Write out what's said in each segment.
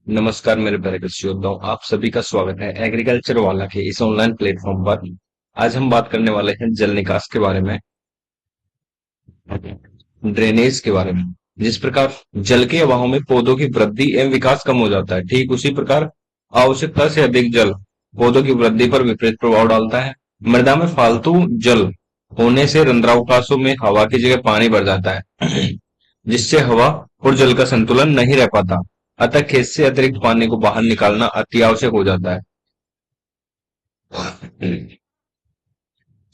नमस्कार मेरे प्यारे कृषि योद्धाओं, आप सभी का स्वागत है एग्रीकल्चर वाला के इस ऑनलाइन प्लेटफॉर्म पर। आज हम बात करने वाले हैं जल निकास के बारे में, ड्रेनेज के बारे में। जिस प्रकार जल के अभाव में पौधों की वृद्धि एवं विकास कम हो जाता है, ठीक उसी प्रकार आवश्यकता से अधिक जल पौधों की वृद्धि पर विपरीत प्रभाव डालता है। मृदा में फालतू जल होने से रंध्रावकाशों में हवा की जगह पानी बढ़ जाता है, जिससे हवा और जल का संतुलन नहीं रह पाता। अतः खेत से अतिरिक्त पानी को बाहर निकालना अति आवश्यक हो जाता है।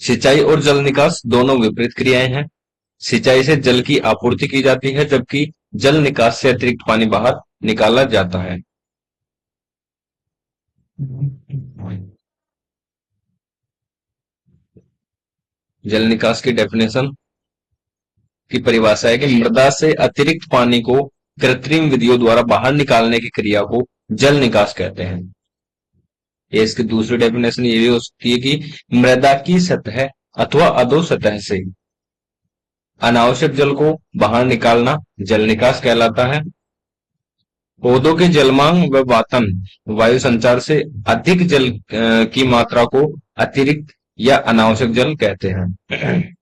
सिंचाई और जल निकास दोनों विपरीत क्रियाएं हैं। सिंचाई से जल की आपूर्ति की जाती है, जबकि जल निकास से अतिरिक्त पानी बाहर निकाला जाता है। जल निकास की डेफिनेशन की परिभाषा है कि मृदा से अतिरिक्त पानी को कृत्रिम विधियों द्वारा बाहर निकालने की क्रिया को जल निकास कहते हैं। ये इसकी दूसरी डेफिनेशन ये भी हो सकती है कि मृदा की सतह अथवा अधो सतह से अनावश्यक जल को बाहर निकालना जल निकास कहलाता है। पौधों के जलमांग व वातन वायु संचार से अधिक जल की मात्रा को अतिरिक्त या अनावश्यक जल कहते हैं।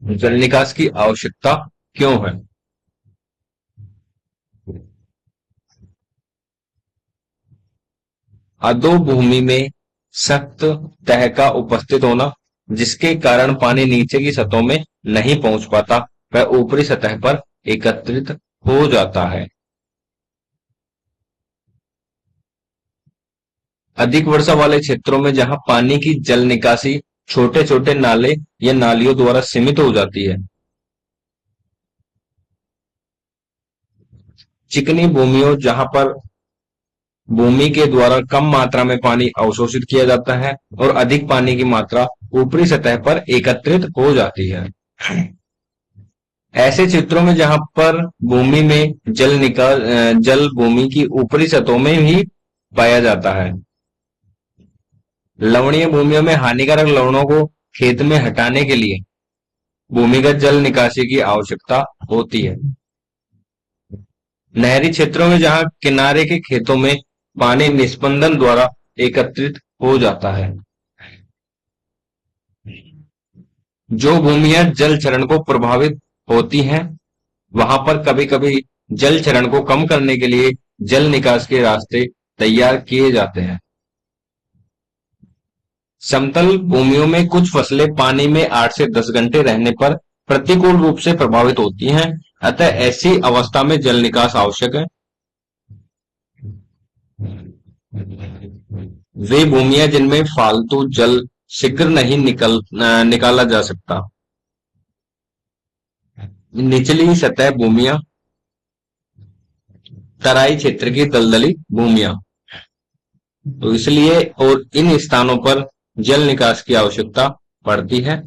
जल निकास की आवश्यकता क्यों है? अधो भूमि में सख्त तह का उपस्थित होना, जिसके कारण पानी नीचे की सतहों में नहीं पहुंच पाता, वह ऊपरी सतह पर एकत्रित हो जाता है। अधिक वर्षा वाले क्षेत्रों में जहां पानी की जल निकासी छोटे छोटे नाले या नालियों द्वारा सीमित हो जाती है। चिकनी भूमियों जहां पर भूमि के द्वारा कम मात्रा में पानी अवशोषित किया जाता है और अधिक पानी की मात्रा ऊपरी सतह पर एकत्रित हो जाती है। ऐसे क्षेत्रों में जहां पर भूमि में जल भूमि की ऊपरी सतहों में ही पाया जाता है। लवणीय भूमियों में हानिकारक लवणों को खेत में हटाने के लिए भूमिगत जल निकासी की आवश्यकता होती है। नहरी क्षेत्रों में जहां किनारे के खेतों में पानी निस्पंदन द्वारा एकत्रित हो जाता है। जो भूमियां जल चरण को प्रभावित होती हैं, वहां पर कभी-कभी जल चरण को कम करने के लिए जल निकास के रास्ते तैयार किए जाते हैं। समतल भूमियों में कुछ फसलें पानी में 8 से 10 घंटे रहने पर प्रतिकूल रूप से प्रभावित होती हैं, अतः ऐसी अवस्था में जल निकास आवश्यक है। वे भूमियां जिनमें फालतू जल शीघ्र नहीं निकाला जा सकता। निचली सतह भूमियां, तराई क्षेत्र की दलदली भूमियां, तो इसलिए और इन स्थानों पर जल निकास की आवश्यकता पड़ती है।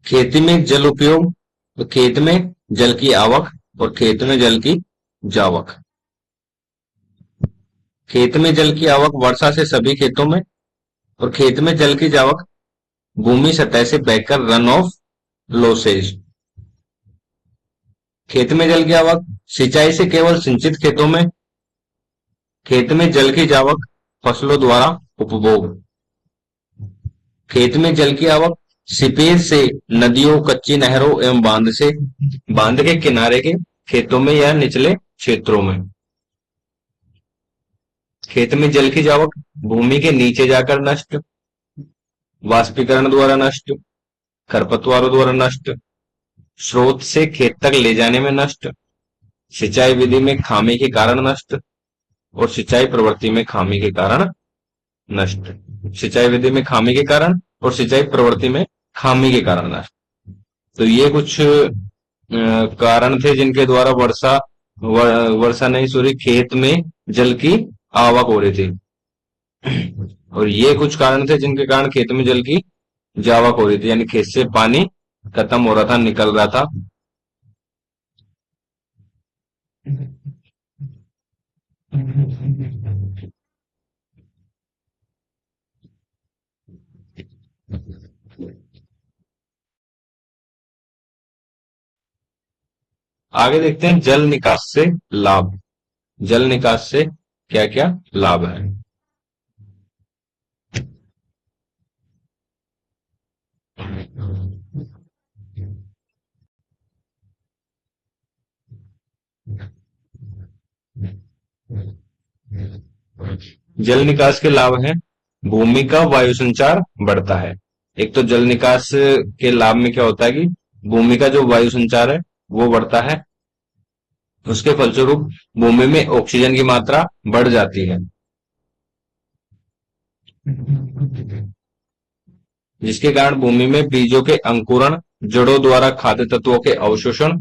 खेती में जल उपयोग, तो खेत में जल की आवक और खेत में जल की जावक। खेत में जल की आवक वर्षा से सभी खेतों में, और खेत में जल की जावक भूमि सतह से बहकर रन ऑफ लॉसेज। खेत में जल की आवक सिंचाई से केवल सिंचित खेतों में, खेत में जल की जावक फसलों द्वारा उपभोग। खेत में जल की आवक सीपेज से नदियों, कच्ची नहरों एवं बांध से, बांध के किनारे के खेतों में या निचले क्षेत्रों में। खेत में जल की जावक भूमि के नीचे जाकर नष्ट, वाष्पीकरण द्वारा नष्ट, खरपतवारों द्वारा नष्ट, स्रोत से खेत तक ले जाने में नष्ट, सिंचाई विधि में खामी के कारण नष्ट, और सिंचाई प्रवृत्ति में खामी के कारण नष्ट। सिंचाई विधि में खामी के कारण और सिंचाई प्रवृत्ति में खामी के कारण नष्ट। तो ये कुछ कारण थे जिनके द्वारा वर्षा नहीं, सॉरी, खेत में जल की आवक हो रही थी। और ये कुछ कारण थे जिनके कारण खेत में जल की जावक हो रही थी, यानी खेत से पानी खत्म हो रहा था, निकल रहा था। आगे देखते हैं जल निकास से लाभ। जल निकास से क्या क्या लाभ है। जल निकास के लाभ हैं, भूमि का वायु संचार बढ़ता है। एक तो जल निकास के लाभ में क्या होता है कि भूमि का जो वायु संचार है वो बढ़ता है, उसके फलस्वरूप भूमि में ऑक्सीजन की मात्रा बढ़ जाती है, जिसके कारण भूमि में बीजों के अंकुरण, जड़ों द्वारा खाद्य तत्वों के अवशोषण,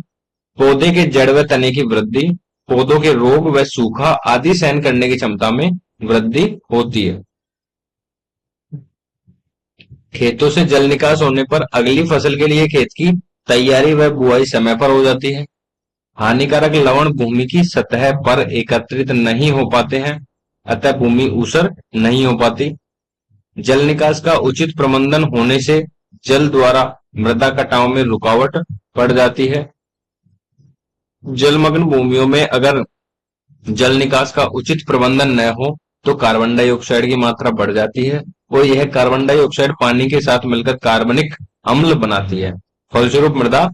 पौधे के जड़ व तने की वृद्धि, पौधों के रोग व सूखा आदि सहन करने की क्षमता में वृद्धि होती है। खेतों से जल निकास होने पर अगली फसल के लिए खेत की तैयारी व बुआई समय पर हो जाती है। हानिकारक लवण भूमि की सतह पर एकत्रित नहीं हो पाते हैं, अतः भूमि ऊसर नहीं हो पाती। जल निकास का उचित प्रबंधन होने से जल द्वारा मृदा कटाव में रुकावट पड़ जाती है। जलमग्न भूमियों में अगर जल निकास का उचित प्रबंधन न हो तो कार्बन डाइऑक्साइड की मात्रा बढ़ जाती है और यह कार्बन डाइऑक्साइड पानी के साथ मिलकर कार्बनिक अम्ल बनाती है, फलस्वरूप मृदा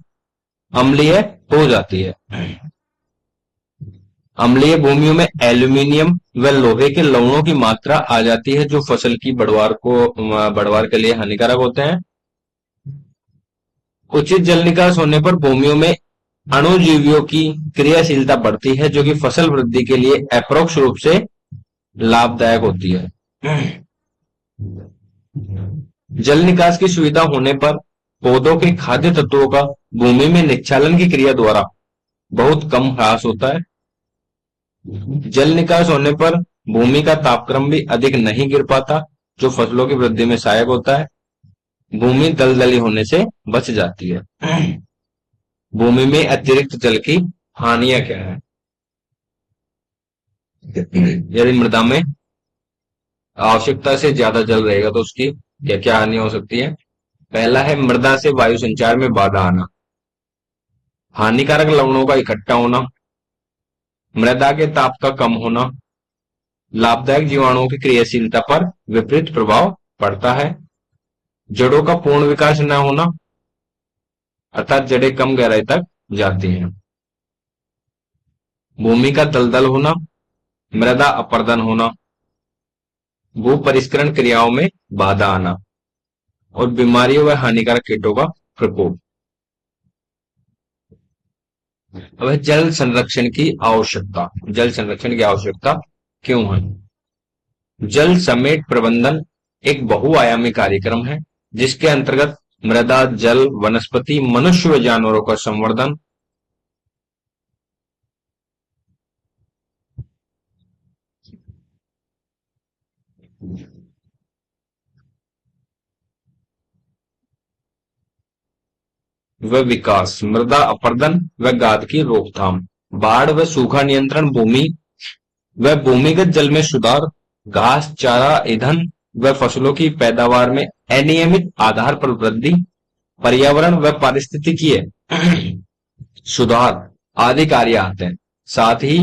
अम्लीय हो जाती है। अम्लीय भूमियों में एल्यूमीनियम व लोहे के लवणों की मात्रा आ जाती है, जो फसल की बढ़वार के लिए हानिकारक होते हैं। उचित जल निकास होने पर भूमियों में अणुजीवियों की क्रियाशीलता बढ़ती है, जो कि फसल वृद्धि के लिए अप्रोक्ष रूप से लाभदायक होती है। जल निकास की सुविधा होने पर पौधों के खाद्य तत्वों का भूमि में निक्षालन की क्रिया द्वारा बहुत कम ह्रास होता है। जल निकास होने पर भूमि का तापक्रम भी अधिक नहीं गिर पाता, जो फसलों की वृद्धि में सहायक होता है। भूमि दलदली होने से बच जाती है। भूमि में अतिरिक्त जल की हानियां क्या है। यदि मृदा में आवश्यकता से ज्यादा जल रहेगा तो उसकी क्या क्या हानि हो सकती है। पहला है मृदा से वायु संचार में बाधा आना, हानिकारक लवणों का इकट्ठा होना, मृदा के ताप का कम होना, लाभदायक जीवाणुओं की क्रियाशीलता पर विपरीत प्रभाव पड़ता है। जड़ों का पूर्ण विकास न होना, अर्थात जड़ें कम गहराई तक जाती हैं। भूमि का दलदल होना, मृदा अपर्दन होना, भू परिष्करण क्रियाओं में बाधा आना और बीमारियों व हानिकारक कीटों का प्रकोप। अब है जल संरक्षण की आवश्यकता। जल संरक्षण की आवश्यकता क्यों है। जल समेट प्रबंधन एक बहुआयामी कार्यक्रम है, जिसके अंतर्गत मृदा, जल, वनस्पति, मनुष्य व जानवरों का संवर्धन, व विकास, मृदा अपरदन व गाद की रोकथाम, बाढ़ व सूखा नियंत्रण, भूमि व भूमिगत जल में सुधार, घास चारा ईंधन व फसलों की पैदावार में अनियमित आधार पर वृद्धि, पर्यावरण व पारिस्थितिकीय सुधार आदि कार्य आते हैं। साथ ही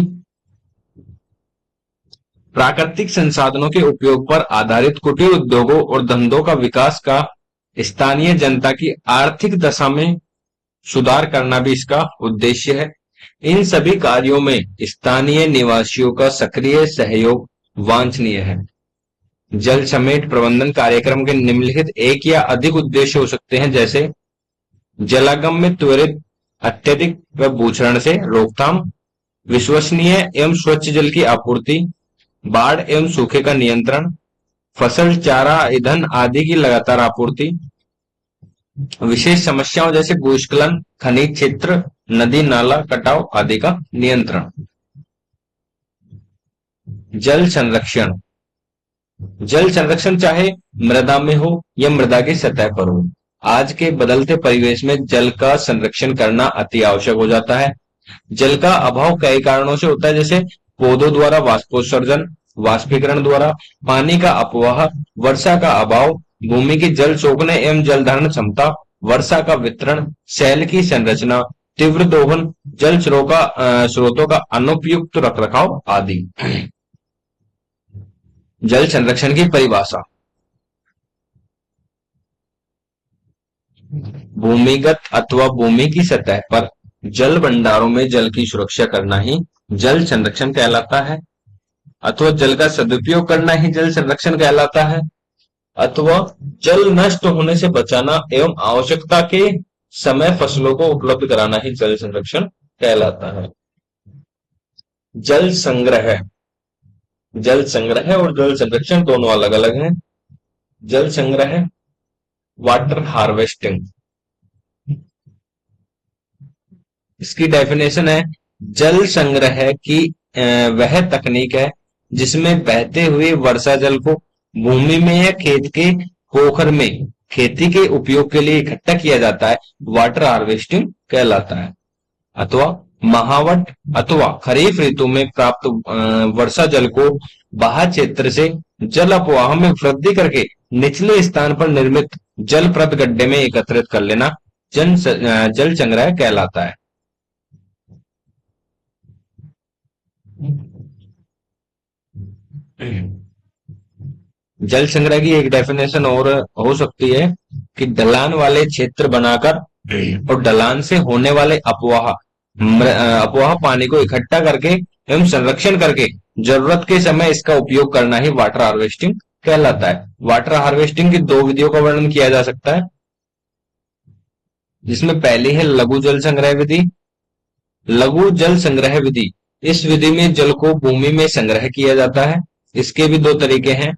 प्राकृतिक संसाधनों के उपयोग पर आधारित कुटीर उद्योगों और धंधों का विकास का स्थानीय जनता की आर्थिक दशा में सुधार करना भी इसका उद्देश्य है। इन सभी कार्यों में स्थानीय निवासियों का सक्रिय सहयोग वांछनीय है। जल समेट प्रबंधन कार्यक्रम के निम्नलिखित एक या अधिक उद्देश्य हो सकते हैं, जैसे जलागम में त्वरित अत्यधिक व भूक्षरण से रोकथाम, विश्वसनीय एवं स्वच्छ जल की आपूर्ति, बाढ़ एवं सूखे का नियंत्रण, फसल चारा ईंधन आदि की लगातार आपूर्ति, विशेष समस्याओं जैसे भूस्खलन, खनिज क्षेत्र, नदी नाला कटाव आदि का नियंत्रण। जल संरक्षण। जल संरक्षण चाहे मृदा में हो या मृदा की सतह पर हो, आज के बदलते परिवेश में जल का संरक्षण करना अति आवश्यक हो जाता है। जल का अभाव कई कारणों से होता है, जैसे पौधों द्वारा वाष्पोत्सर्जन, वाष्पीकरण द्वारा पानी का अपवाह, वर्षा का अभाव, भूमि की जल सोखने एवं जल धारण क्षमता, वर्षा का वितरण, शैल की संरचना, तीव्र दोहन, जल स्रोतों का अनुपयुक्त रखरखाव आदि। जल संरक्षण की परिभाषा। भूमिगत अथवा भूमि की सतह पर जल भंडारों में जल की सुरक्षा करना ही जल संरक्षण कहलाता है, अथवा जल का सदुपयोग करना ही जल संरक्षण कहलाता है, अथवा जल नष्ट होने से बचाना एवं आवश्यकता के समय फसलों को उपलब्ध कराना ही जल संरक्षण कहलाता है। जल संग्रह। जल संग्रह और जल संरक्षण दोनों अलग अलग हैं। जल संग्रह, वाटर हार्वेस्टिंग। इसकी डेफिनेशन है, जल संग्रह की वह तकनीक है जिसमें बहते हुए वर्षा जल को भूमि में या खेत के पोखर में खेती के उपयोग के लिए इकट्ठा किया जाता है, वाटर हार्वेस्टिंग कहलाता है। अथवा महावट अथवा खरीफ ऋतु में प्राप्त वर्षा जल को बाह्य क्षेत्र से जल अपवाह में वृद्धि करके निचले स्थान पर निर्मित जलप्रद गड्ढे में एकत्रित कर लेना जल संग्रह कहलाता है। जल संग्रह की एक डेफिनेशन और हो सकती है कि ढलान वाले क्षेत्र बनाकर और ढलान से होने वाले अफवाह पानी को इकट्ठा करके एवं संरक्षण करके जरूरत के समय इसका उपयोग करना ही वाटर हार्वेस्टिंग कहलाता है। वाटर हार्वेस्टिंग की दो विधियों का वर्णन किया जा सकता है, जिसमें पहली है लघु जल संग्रह विधि। लघु जल संग्रह विधि, इस विधि में जल को भूमि में संग्रह किया जाता है। इसके भी दो तरीके हैं।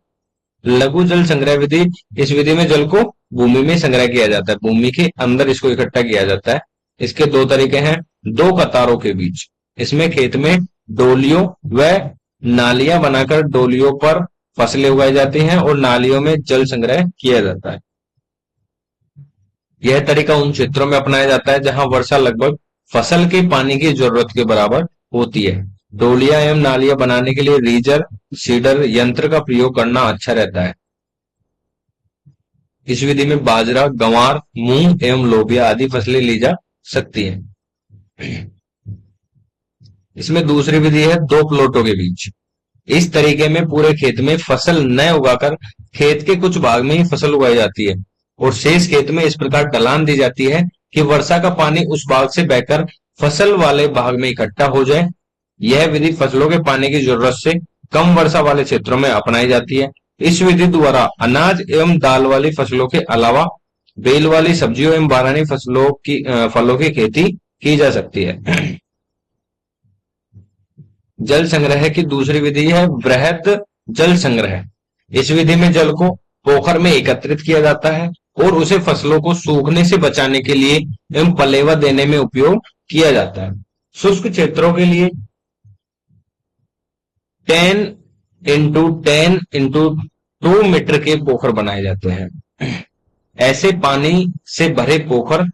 लघु जल संग्रह विधि, इस विधि में जल को भूमि में संग्रह किया जाता है, भूमि के अंदर इसको इकट्ठा किया जाता है। इसके दो तरीके हैं, दो कतारों के बीच। इसमें खेत में डोलियों व नालियां बनाकर डोलियों पर फसलें उगाई जाती हैं और नालियों में जल संग्रह किया जाता है। यह तरीका उन क्षेत्रों में अपनाया जाता है जहां वर्षा लगभग फसल के पानी की जरूरत के बराबर होती है। डोलियां एवं नालियां बनाने के लिए रीजर सीडर यंत्र का प्रयोग करना अच्छा रहता है। इस विधि में बाजरा, गंवार, मूंग एवं लोबिया आदि फसलें ली जा सकती हैं। इसमें दूसरी विधि है दो प्लॉटों के बीच। इस तरीके में पूरे खेत में फसल न उगाकर खेत के कुछ भाग में ही फसल उगाई जाती है और शेष खेत में इस प्रकार ढलान दी जाती है कि वर्षा का पानी उस भाग से बहकर फसल वाले भाग में इकट्ठा हो जाए। यह विधि फसलों के पानी की जरूरत से कम वर्षा वाले क्षेत्रों में अपनाई जाती है। इस विधि द्वारा अनाज एवं दाल वाली फसलों के अलावा बेल वाली सब्जियों एवं बारहनी फलों की खेती की जा सकती है। जल संग्रह की दूसरी विधि है वृहद जल संग्रह। इस विधि में जल को पोखर में एकत्रित किया जाता है और उसे फसलों को सूखने से बचाने के लिए एवं पलेवा देने में उपयोग किया जाता है। शुष्क क्षेत्रों के लिए 10x10x2 मीटर के पोखर बनाए जाते हैं। ऐसे पानी से भरे पोखर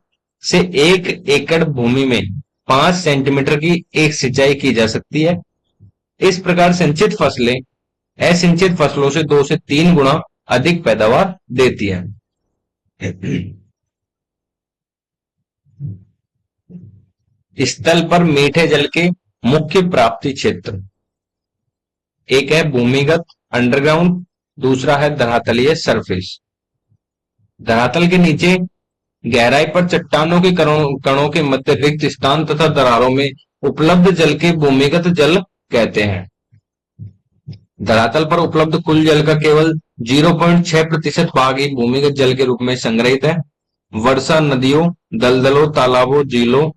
से 1 एकड़ भूमि में 5 सेंटीमीटर की एक सिंचाई की जा सकती है। इस प्रकार संचित फसलें असिंचित फसलों से 2 से 3 गुना अधिक पैदावार देती है। स्थल पर मीठे जल के मुख्य प्राप्ति क्षेत्र, एक है भूमिगत अंडरग्राउंड, दूसरा है धरातलीय सरफेस। धरातल के नीचे गहराई पर चट्टानों के कणों के मध्य रिक्त स्थान तथा दरारों में उपलब्ध जल के भूमिगत जल कहते हैं। धरातल पर उपलब्ध कुल जल का केवल 0.6% भाग ही भूमिगत जल के रूप में संग्रहित है। वर्षा, नदियों, दलदलों, तालाबों, झीलों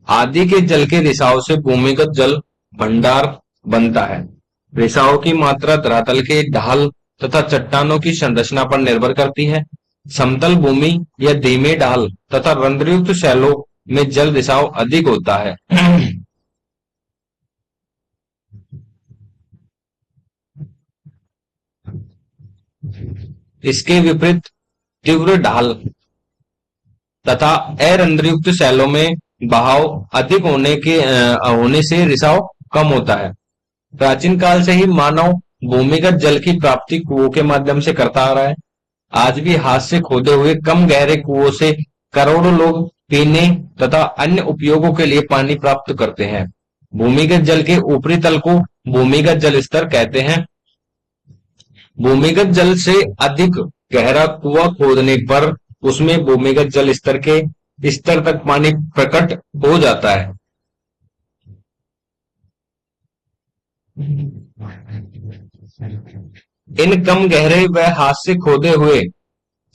आदि के जल के रिसाव से भूमिगत जल भंडार बनता है। रिसाव की मात्रा धरातल के ढाल तथा चट्टानों की संरचना पर निर्भर करती है। समतल भूमि या धीमे ढाल तथा रंध्रयुक्त शैलों में जल रिसाव अधिक होता है। इसके विपरीत तीव्र ढाल तथा अरंध्रयुक्त शैलों में बहाव अधिक होने से रिसाव कम होता है। प्राचीन काल से ही मानव भूमिगत जल की प्राप्ति कुओं के माध्यम से करता आ रहा है। आज भी हाथ से खोदे हुए कम गहरे कुओं से करोड़ों लोग पीने तथा अन्य उपयोगों के लिए पानी प्राप्त करते हैं। भूमिगत जल के ऊपरी तल को भूमिगत जल स्तर कहते हैं। भूमिगत जल से अधिक गहरा कुआं खोदने पर उसमें भूमिगत जल स्तर के स्तर तक पानी प्रकट हो जाता है। इन कम गहरे व हाथ से खोदे हुए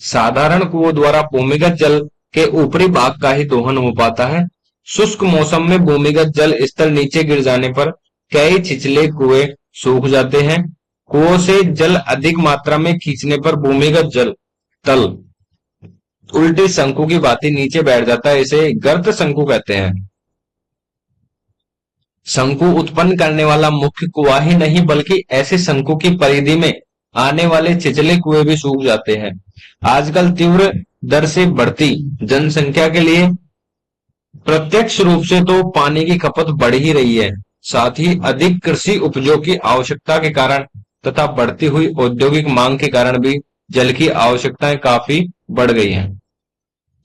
साधारण कुओं द्वारा भूमिगत जल के ऊपरी भाग का ही दोहन हो पाता है। शुष्क मौसम में भूमिगत जल स्तर नीचे गिर जाने पर कई छिछले कुएं सूख जाते हैं। कुओं से जल अधिक मात्रा में खींचने पर भूमिगत जल तल उल्टी शंकु की भांति नीचे बैठ जाता है। इसे गर्त शंकु कहते हैं। शंकु उत्पन्न करने वाला मुख्य कुआं ही नहीं बल्कि ऐसे शंकु की परिधि में आने वाले छिछले कुएं भी सूख जाते हैं। आजकल तीव्र दर से बढ़ती जनसंख्या के लिए प्रत्यक्ष रूप से तो पानी की खपत बढ़ ही रही है, साथ ही अधिक कृषि उपयोग की आवश्यकता के कारण तथा बढ़ती हुई औद्योगिक मांग के कारण भी जल की आवश्यकताएं काफी बढ़ गई हैं।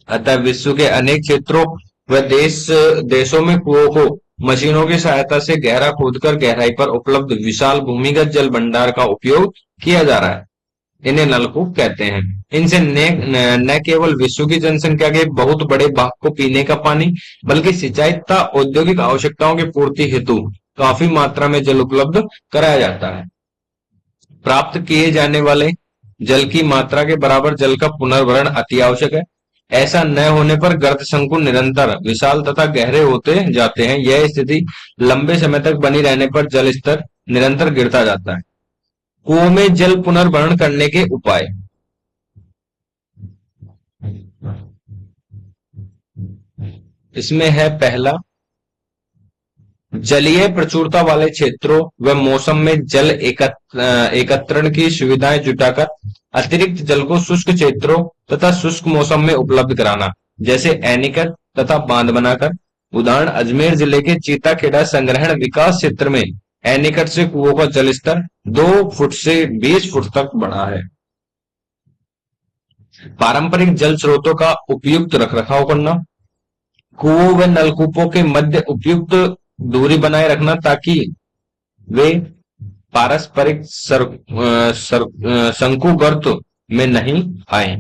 अतः विश्व के अनेक क्षेत्रों व देशों में कुओं को मशीनों की सहायता से गहरा खोदकर गहराई पर उपलब्ध विशाल भूमिगत जल भंडार का उपयोग किया जा रहा है। इन्हें नलकूप कहते हैं। इनसे न केवल विश्व की जनसंख्या के बहुत बड़े भाग को पीने का पानी बल्कि सिंचाई तथा औद्योगिक आवश्यकताओं की पूर्ति हेतु काफी मात्रा में जल उपलब्ध कराया जाता है। प्राप्त किए जाने वाले जल की मात्रा के बराबर जल का पुनर्भरण अति आवश्यक है। ऐसा न होने पर गर्त शंकु निरंतर विशाल तथा गहरे होते जाते हैं। यह स्थिति लंबे समय तक बनी रहने पर जल स्तर निरंतर गिरता जाता है। कुओं में जल पुनर्भरण करने के उपाय। इसमें है पहला, जलीय प्रचुरता वाले क्षेत्रों व मौसम में जल एकत्रण की सुविधाएं जुटाकर अतिरिक्त जल को शुष्क क्षेत्रों तथा शुष्क मौसम में उपलब्ध कराना, जैसे एनीकट तथा बांध बनाकर। उदाहरण अजमेर जिले के चीताखेड़ा संग्रहण विकास क्षेत्र में एनीकट से कुओं का जल स्तर 2 फुट से 20 फुट तक बढ़ा है। पारंपरिक जल स्रोतों का उपयुक्त रखरखाव करना, कुओं व नलकूपों के मध्य उपयुक्त दूरी बनाए रखना ताकि वे पारस्परिक शंकु गर्त में नहीं आए।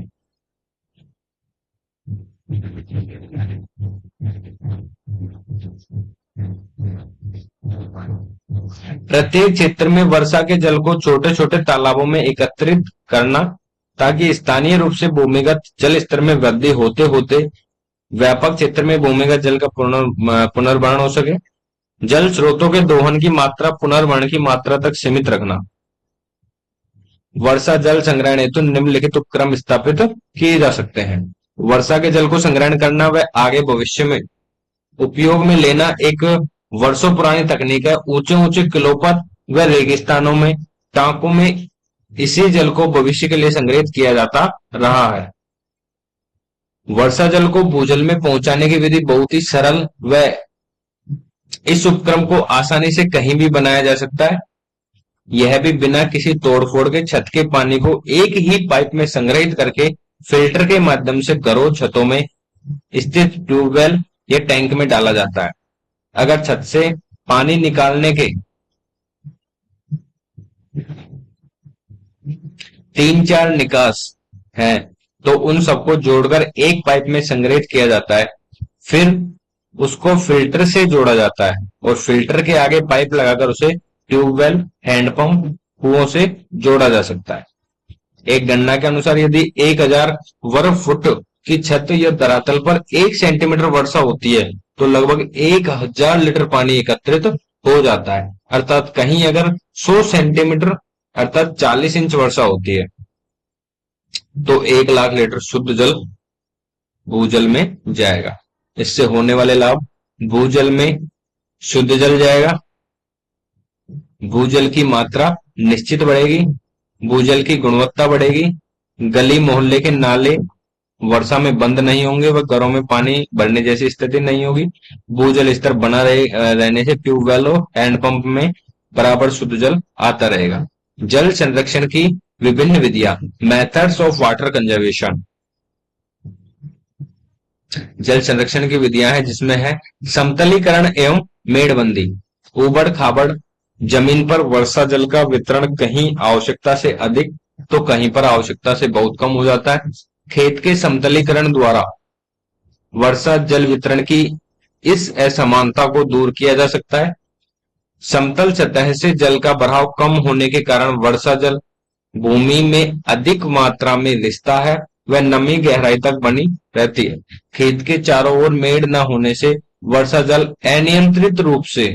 प्रत्येक क्षेत्र में वर्षा के जल को छोटे छोटे तालाबों में एकत्रित करना ताकि स्थानीय रूप से भूमिगत जल स्तर में वृद्धि होते होते व्यापक क्षेत्र में भूमिगत जल का पुनर्भरण हो सके। जल स्रोतों के दोहन की मात्रा पुनर्भरण की मात्रा तक सीमित रखना। वर्षा जल संग्रहण हेतु निम्नलिखित उपक्रम स्थापित किए जा सकते हैं। वर्षा के जल को संग्रहण करना व आगे भविष्य में उपयोग में लेना एक वर्षों पुरानी तकनीक है। ऊंचे ऊंचे किलों पर व रेगिस्तानों में टांकों में इसी जल को भविष्य के लिए संग्रहित किया जाता रहा है। वर्षा जल को भूजल में पहुंचाने की विधि बहुत ही सरल व इस उपक्रम को आसानी से कहीं भी बनाया जा सकता है। यह भी बिना किसी तोड़फोड़ के छत के पानी को एक ही पाइप में संग्रहित करके फिल्टर के माध्यम से घरों छतों में स्थित ट्यूबवेल या टैंक में डाला जाता है। अगर छत से पानी निकालने के 3-4 निकास हैं तो उन सबको जोड़कर एक पाइप में संग्रहित किया जाता है। फिर उसको फिल्टर से जोड़ा जाता है और फिल्टर के आगे पाइप लगाकर उसे ट्यूबवेल, हैंडपंप, कुओं से जोड़ा जा सकता है। एक गणना के अनुसार यदि 1000 वर्ग फुट की छत या धरातल पर 1 सेंटीमीटर वर्षा होती है तो लगभग 1000 लीटर पानी एकत्रित हो जाता है। अर्थात कहीं अगर 100 सेंटीमीटर अर्थात 40 इंच वर्षा होती है तो 1 लाख लीटर शुद्ध जल भूजल में जाएगा। इससे होने वाले लाभ, भूजल में शुद्ध जल जाएगा, भूजल की मात्रा निश्चित बढ़ेगी, भूजल की गुणवत्ता बढ़ेगी, गली मोहल्ले के नाले वर्षा में बंद नहीं होंगे व घरों में पानी भरने जैसी स्थिति नहीं होगी। भूजल स्तर बना रहने से ट्यूबवेल और हैंडपंप में बराबर शुद्ध जल आता रहेगा। जल संरक्षण की विभिन्न विधियां, मेथड्स ऑफ वाटर कंजर्वेशन। जल संरक्षण की विधियां हैं जिसमें है समतलीकरण एवं मेड़बंदी। ऊबड़ खाबड़ जमीन पर वर्षा जल का वितरण कहीं आवश्यकता से अधिक तो कहीं पर आवश्यकता से बहुत कम हो जाता है। खेत के समतलीकरण द्वारा वर्षा जल वितरण की इस असमानता को दूर किया जा सकता है। समतल सतह से जल का बहाव कम होने के कारण वर्षा जल भूमि में अधिक मात्रा में रिसता है, वह नमी गहराई तक बनी रहती है। खेत के चारों ओर मेड़ न होने से वर्षा जल अनियंत्रित रूप से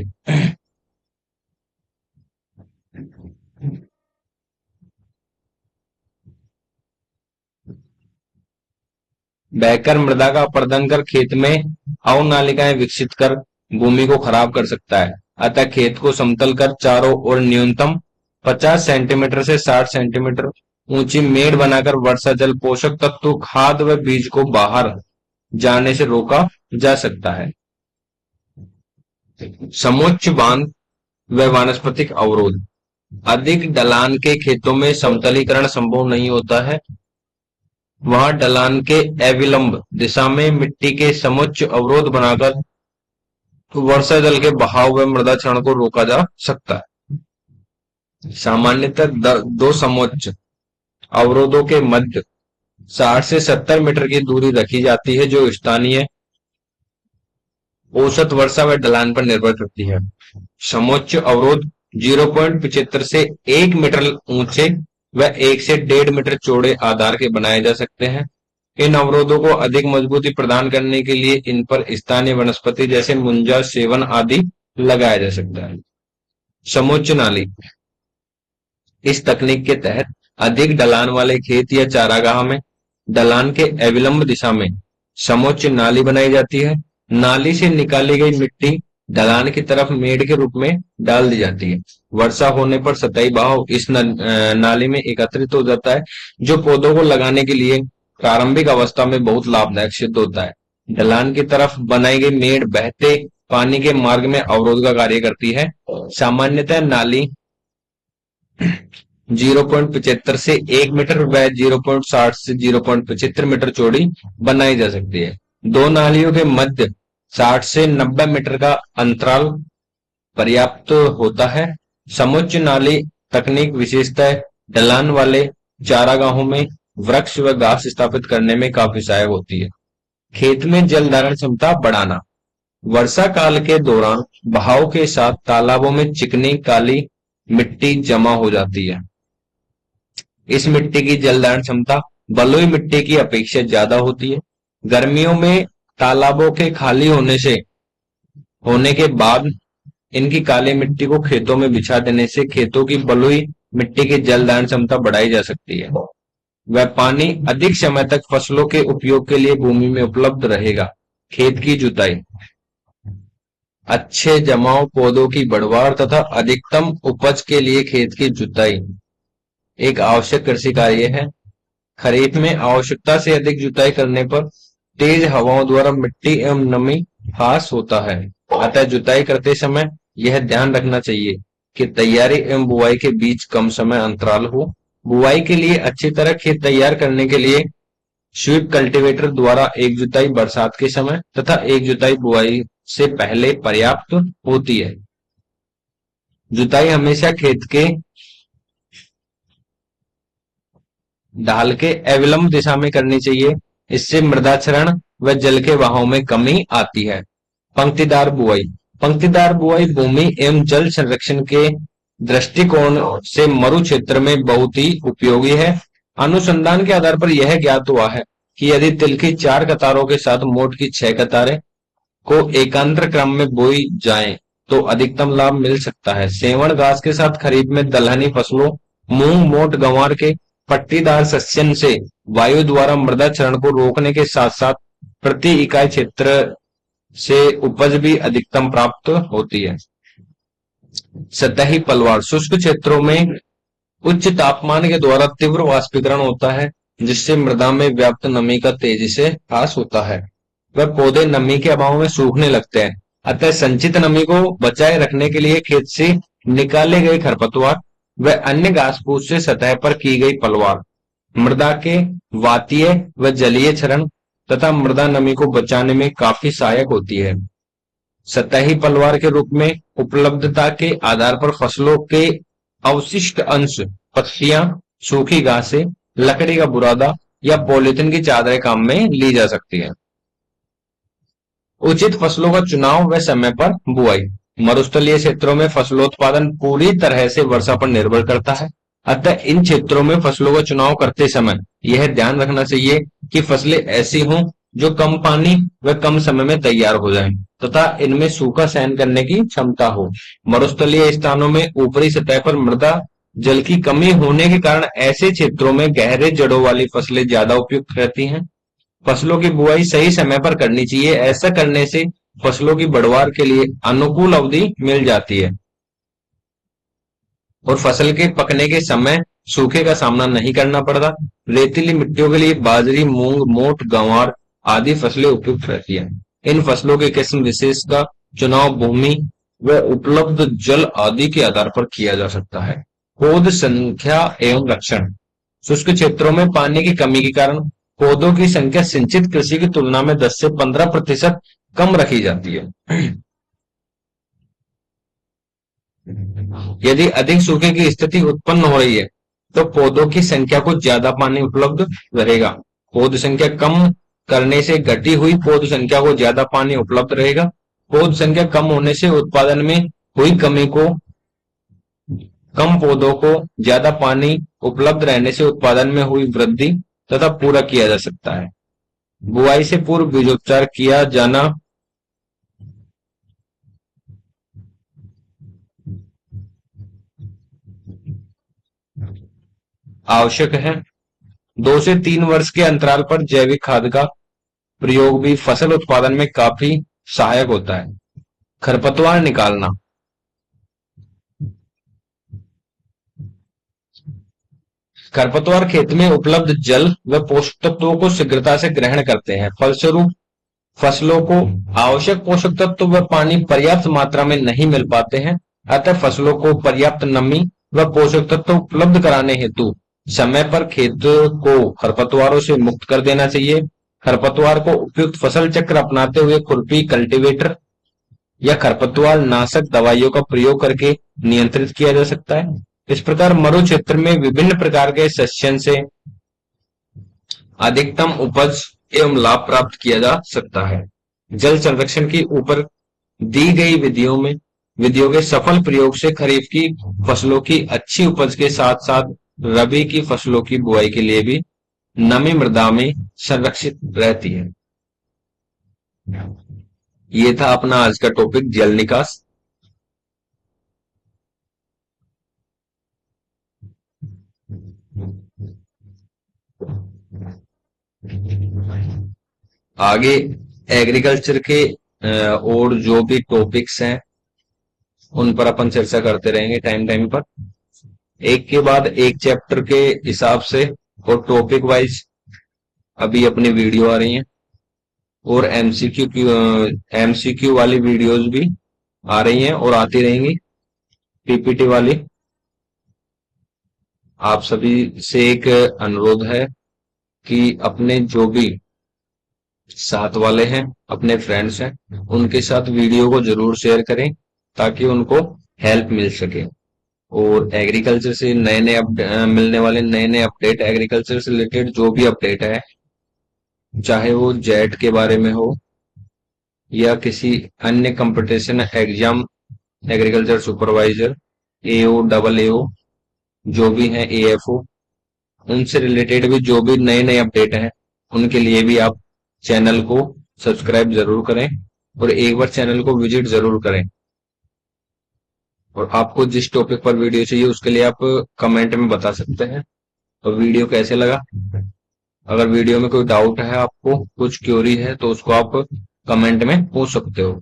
बहकर मृदा का अपरदन कर खेत में अवनालिकाएं विकसित कर भूमि को खराब कर सकता है। अतः खेत को समतल कर चारों ओर न्यूनतम 50 सेंटीमीटर से 60 सेंटीमीटर ऊंची मेड़ बनाकर वर्षा जल पोषक तत्व खाद व बीज को बाहर जाने से रोका जा सकता है। समोच्च बांध व वानस्पतिक अवरोध। अधिक ढलान के खेतों में समतलीकरण संभव नहीं होता है। वहां ढलान के अविलंब दिशा में मिट्टी के समोच्च अवरोध बनाकर वर्षा जल के बहाव व मृदा क्षरण को रोका जा सकता है। सामान्यतः दो समोच्च अवरोधों के मध्य 60 से 70 मीटर की दूरी रखी जाती है जो स्थानीय औसत वर्षा व ढलान पर निर्भर करती है। समोच्च अवरोध 0.75 से 1 मीटर ऊंचे व 1 से 1.5 मीटर चौड़े आधार के बनाए जा सकते हैं। इन अवरोधों को अधिक मजबूती प्रदान करने के लिए इन पर स्थानीय वनस्पति जैसे मुंजा सेवन आदि लगाया जा सकता है। समोच्च नाली। इस तकनीक के तहत अधिक ढलान वाले खेत या चारागाह में ढलान के अविलंब दिशा में समोच्च नाली बनाई जाती है। नाली से निकाली गई मिट्टी ढलान की तरफ मेड़ के रूप में डाल दी जाती है। वर्षा होने पर सतही बहाव इस नाली में एकत्रित हो जाता है जो पौधों को लगाने के लिए प्रारंभिक अवस्था में बहुत लाभदायक सिद्ध होता है। ढलान की तरफ बनाई गई मेड़ बहते पानी के मार्ग में अवरोध का कार्य करती है। सामान्यतः नाली 0.75 से 1 मीटर व 0.60 से 0.75 मीटर चौड़ी बनाई जा सकती है। दो नालियों के मध्य 60 से 90 मीटर का अंतराल पर्याप्त होता है। समोच्च नाली तकनीक विशेषतः ढलान वाले चारागाहों में वृक्ष व घास स्थापित करने में काफी सहायक होती है। खेत में जल धारण क्षमता बढ़ाना। वर्षा काल के दौरान बहाव के साथ तालाबों में चिकनी काली मिट्टी जमा हो जाती है। इस मिट्टी की जल धारण क्षमता बलुई मिट्टी की अपेक्षा ज्यादा होती है। गर्मियों में तालाबों के खाली होने के बाद इनकी काली मिट्टी को खेतों में बिछा देने से खेतों की बलुई मिट्टी की जल धारण क्षमता बढ़ाई जा सकती है। वह पानी अधिक समय तक फसलों के उपयोग के लिए भूमि में उपलब्ध रहेगा। खेत की जुताई। अच्छे जमाव पौधों की बढ़वार तथा अधिकतम उपज के लिए खेत की जुताई एक आवश्यक कृषि कार्य है। खरीफ में आवश्यकता से अधिक जुताई करने पर तेज हवाओं द्वारा मिट्टी एवं नमी ह्रास होता है। अतः जुताई करते समय यह ध्यान रखना चाहिए कि तैयारी एवं बुआई के बीच कम समय अंतराल हो। बुआई के लिए अच्छी तरह खेत तैयार करने के लिए स्वीप कल्टीवेटर द्वारा एक जुताई बरसात के समय तथा एक जुताई बुआई से पहले पर्याप्त होती है। जुताई हमेशा खेत के ढाल के अविलंब दिशा में करनी चाहिए। इससे मृदा क्षरण व जल के बहाव में कमी आती है। पंक्तिदार बुआई। पंक्तिदार बुआई भूमि एवं जल संरक्षण के दृष्टिकोण से मरु क्षेत्र में बहुत ही उपयोगी है। अनुसंधान के आधार पर यह ज्ञात हुआ है कि यदि तिल की 4 कतारों के साथ मोट की 6 कतारें को एकांतर क्रम में बोई जाएं तो अधिकतम लाभ मिल सकता है। सेवण घास के साथ खरीफ में दलहनी फसलों मूंग मोट गंवार के पट्टीदार सस्यन से वायु द्वारा मृदा क्षरण को रोकने के साथ साथ प्रति इकाई क्षेत्र से उपज भी अधिकतम प्राप्त होती है। सतही पलवार। शुष्क क्षेत्रों में उच्च तापमान के द्वारा तीव्र वाष्पीकरण होता है जिससे मृदा में व्याप्त नमी का तेजी से ह्रास होता है। वह पौधे नमी के अभाव में सूखने लगते हैं। अतः संचित नमी को बचाए रखने के लिए खेत से निकाले गए खरपतवार व अन्य घास फूस से सतह पर की गई पलवार मृदा के वातीय व जलीय क्षरण तथा मृदा नमी को बचाने में काफी सहायक होती है। सतही पलवार के रूप में उपलब्धता के आधार पर फसलों के अवशिष्ट अंश, पत्तियां, सूखी घासें, लकड़ी का बुरादा या पॉलीथिन की चादरें काम में ली जा सकती है। उचित फसलों का चुनाव व समय पर बुआई। मरुस्थलीय क्षेत्रों में फसलोत्पादन पूरी तरह से वर्षा पर निर्भर करता है। अतः इन क्षेत्रों में फसलों का चुनाव करते समय यह ध्यान रखना चाहिए कि फसलें ऐसी हों जो कम पानी व कम समय में तैयार हो जाएं तथा इनमें सूखा सहन करने की क्षमता हो। मरुस्थलीय स्थानों में ऊपरी सतह पर मृदा जल की कमी होने के कारण ऐसे क्षेत्रों में गहरे जड़ों वाली फसलें ज्यादा उपयुक्त रहती हैं। फसलों की बुआई सही समय पर करनी चाहिए। ऐसा करने से फसलों की बढ़वार के लिए अनुकूल अवधि मिल जाती है और फसल के पकने के समय सूखे का सामना नहीं करना पड़ता। रेतीली मिट्टियों के लिए बाजरी, मूंग, मोठ, गंवार आदि फसलें उपयुक्त रहती हैं। इन फसलों के किस्म विशेष का चुनाव भूमि व उपलब्ध जल आदि के आधार पर किया जा सकता है। पौध संख्या एवं रक्षण। शुष्क क्षेत्रों में पानी की कमी के कारण पौधों की संख्या सिंचित कृषि की तुलना में 10 से 15% कम रखी जाती है। यदि अधिक सूखे की स्थिति उत्पन्न हो रही है तो पौधों की संख्या को ज्यादा पानी उपलब्ध रहेगा। पौध संख्या कम करने से घटी हुई पौध संख्या को ज्यादा पानी उपलब्ध रहेगा। पौध संख्या कम होने से उत्पादन में हुई कमी को, कम पौधों को ज्यादा पानी उपलब्ध रहने से उत्पादन में हुई वृद्धि तथा पूरा किया जा सकता है। बुआई से पूर्व बीजोपचार किया जाना आवश्यक है। 2 से 3 वर्ष के अंतराल पर जैविक खाद का प्रयोग भी फसल उत्पादन में काफी सहायक होता है। खरपतवार निकालना। खरपतवार खेत में उपलब्ध जल व पोषक तत्वों को शीघ्रता से ग्रहण करते हैं। फलस्वरूप फसलों को आवश्यक पोषक तत्व व पानी पर्याप्त मात्रा में नहीं मिल पाते हैं। अतः फसलों को पर्याप्त नमी व पोषक तत्व उपलब्ध कराने हेतु समय पर खेत को खरपतवारों से मुक्त कर देना चाहिए। खरपतवार को उपयुक्त फसल चक्र अपनाते हुए खुरपी, कल्टीवेटर या खरपतवार नाशक दवाइयों का प्रयोग करके नियंत्रित किया जा सकता है। इस प्रकार मरु क्षेत्र में विभिन्न प्रकार के सस्यन से अधिकतम उपज एवं लाभ प्राप्त किया जा सकता है। जल संरक्षण की ऊपर दी गई विधियों के सफल प्रयोग से खरीफ की फसलों की अच्छी उपज के साथ साथ रबी की फसलों की बुआई के लिए भी नमी मृदा में संरक्षित रहती है। ये था अपना आज का टॉपिक, जल निकास। आगे एग्रीकल्चर के और जो भी टॉपिक्स हैं उन पर अपन चर्चा करते रहेंगे टाइम टाइम पर, एक के बाद एक चैप्टर के हिसाब से और टॉपिक वाइज अभी अपनी वीडियो आ रही हैं और एमसीक्यू वाली वीडियोस भी आ रही हैं और आती रहेंगी, पीपीटी वाली। आप सभी से एक अनुरोध है कि अपने जो भी साथ वाले हैं, अपने फ्रेंड्स हैं, उनके साथ वीडियो को जरूर शेयर करें ताकि उनको हेल्प मिल सके। और एग्रीकल्चर से नए नए मिलने वाले नए नए अपडेट, एग्रीकल्चर से रिलेटेड जो भी अपडेट है, चाहे वो जेट के बारे में हो या किसी अन्य कंपटीशन एग्जाम, एग्रीकल्चर सुपरवाइजर, एओ, डबल एओ, जो भी है, एएफओ, उनसे रिलेटेड भी जो भी नए नए अपडेट हैं उनके लिए भी आप चैनल को सब्सक्राइब जरूर करें और एक बार चैनल को विजिट जरूर करें। और आपको जिस टॉपिक पर वीडियो चाहिए उसके लिए आप कमेंट में बता सकते हैं। और वीडियो कैसे लगा, अगर वीडियो में कोई डाउट है, आपको कुछ क्वेरी है, तो उसको आप कमेंट में पूछ सकते हो।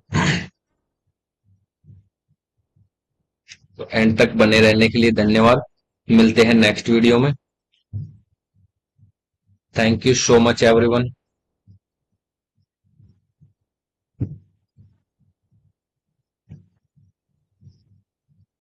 तो एंड तक बने रहने के लिए धन्यवाद। मिलते हैं नेक्स्ट वीडियो में। Thank you so much everyone.